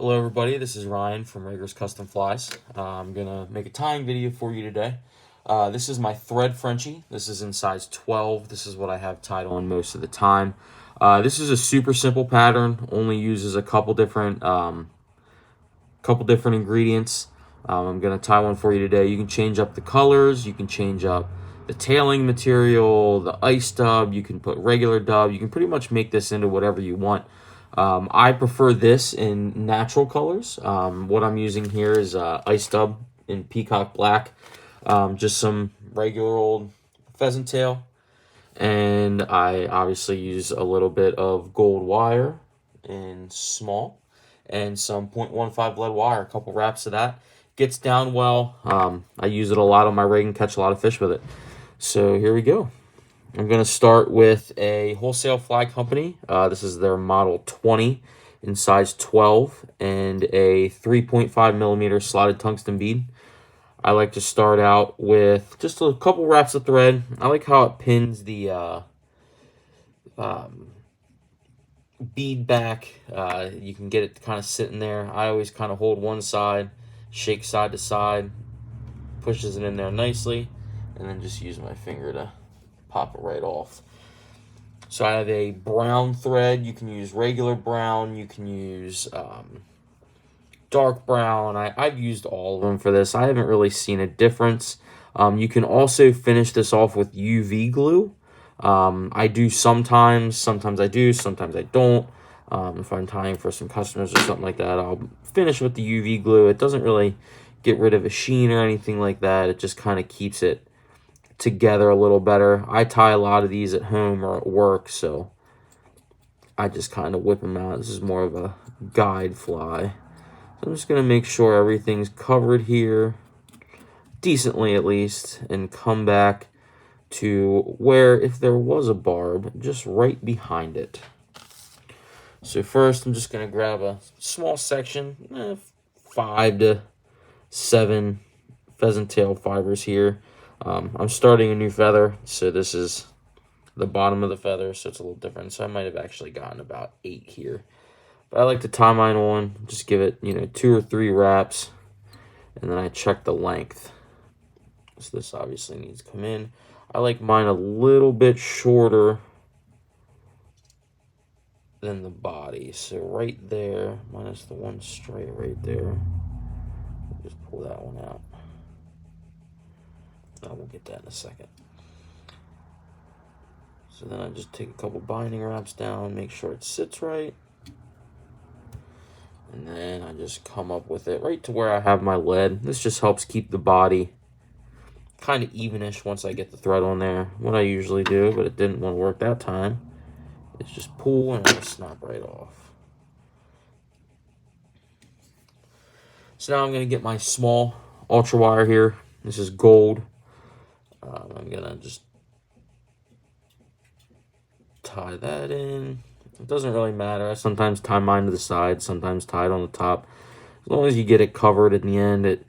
Hello everybody, this is Ryan from Rager's Custom Flies. I'm going to make a tying video for you today. This is my Thread Frenchie. This is in size 12. This is what I have tied on most of the time. This is a super simple pattern, only uses a couple different ingredients. I'm going to tie one for you today. You can change up the colors, you can change up the tailing material, the ice dub, you can put regular dub, you can pretty much make this into whatever you want. I prefer this in natural colors. What I'm using here is ice dub in peacock black, just some regular old pheasant tail, and I obviously use a little bit of gold wire in small and some 0.15 lead wire, a couple wraps of that. Gets down well. I use it a lot on my rig and catch a lot of fish with it. So here we go. I'm going to start with a wholesale fly company. This is their model 20 in size 12 and a 3.5 millimeter slotted tungsten bead. I like to start out with just a couple wraps of thread. I like how it pins the bead back. You can get it kind of sitting there. I always kind of hold one side, shake side to side, pushes it in there nicely, and then just use my finger to pop it right off. So I have a brown thread. You can use regular brown. You can use dark brown. I've used all of them for this. I haven't really seen a difference. You can also finish this off with UV glue. I do sometimes I do, sometimes I don't. If I'm tying for some customers or something like that, I'll finish with the UV glue. It doesn't really get rid of a sheen or anything like that. It just kind of keeps it together a little better. I tie a lot of these at home or at work, so I just kind of whip them out. This is more of a guide fly. So I'm just going to make sure everything's covered here, decently at least, and come back to where, if there was a barb, just right behind it. So first I'm just going to grab a small section, 5 to 7 pheasant tail fibers here. I'm starting a new feather, so this is the bottom of the feather, so it's a little different. So I might have actually gotten about 8 here. But I like to tie mine on, just give it, 2 or 3 wraps, and then I check the length. So this obviously needs to come in. I like mine a little bit shorter than the body. So right there, minus the one straight right there. Just pull that one out. We'll get that in a second. So then I just take a couple binding wraps down, make sure it sits right. And then I just come up with it right to where I have my lead. This just helps keep the body kind of evenish once I get the thread on there. What I usually do, but it didn't want to work that time, is just pull and it'll snap right off. So now I'm going to get my small ultra wire here. This is gold. I'm going to just tie that in. It doesn't really matter. I sometimes tie mine to the side, sometimes tie it on the top. As long as you get it covered in the end, it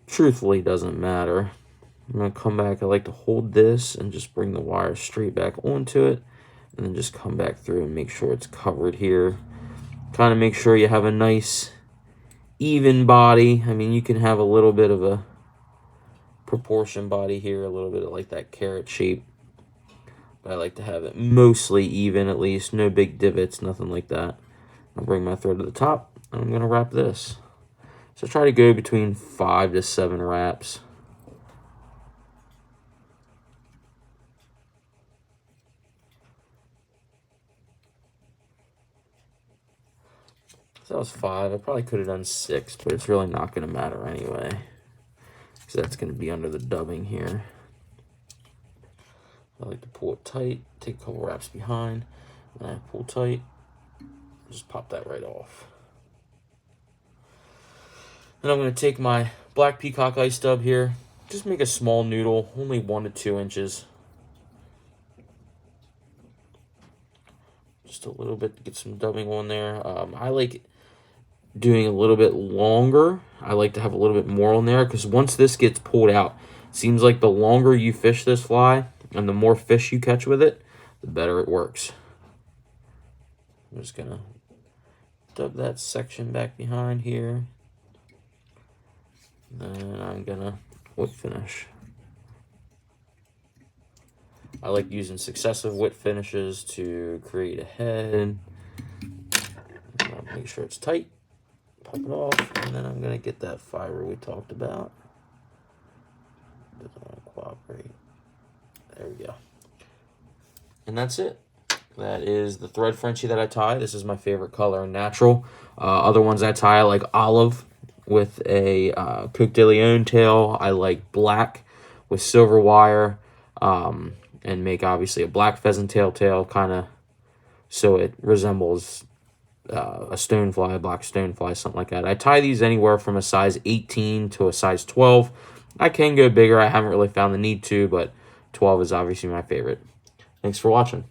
truthfully doesn't matter. I'm going to come back. I like to hold this and just bring the wire straight back onto it, and then just come back through and make sure it's covered here. Kind of make sure you have a nice even body. I mean, you can have a little bit of a proportion body here, a little bit of like that carrot shape, but I like to have it mostly even, at least no big divots, nothing like that. I'll bring my thread to the top, and I'm going to wrap this. So try to go between 5 to 7 wraps. So that was 5. I probably could have done 6, but it's really not going to matter anyway, because that's going to be under the dubbing here. I like to pull it tight, take a couple wraps behind, and I pull tight, just pop that right off. Then I'm going to take my black peacock ice dub here, just make a small noodle, only 1 to 2 inches. Just a little bit to get some dubbing on there. I like doing a little bit longer. I like to have a little bit more on there, because once this gets pulled out, it seems like the longer you fish this fly and the more fish you catch with it, the better it works. I'm just gonna stub that section back behind here. Then I'm gonna whip finish. I like using successive whip finishes to create a head. Make sure it's tight. Pop it off, and then I'm gonna get that fiber we talked about. Doesn't want to cooperate. There we go. And that's it. That is the thread Frenchie that I tie. This is my favorite color, natural. Other ones I tie, I like olive with a Coq de Leon tail. I like black with silver wire, and make obviously a black pheasant tail kind of so it resembles a stonefly, a black stonefly, something like that. I tie these anywhere from a size 18 to a size 12. I can go bigger. I haven't really found the need to, but 12 is obviously my favorite. Thanks for watching.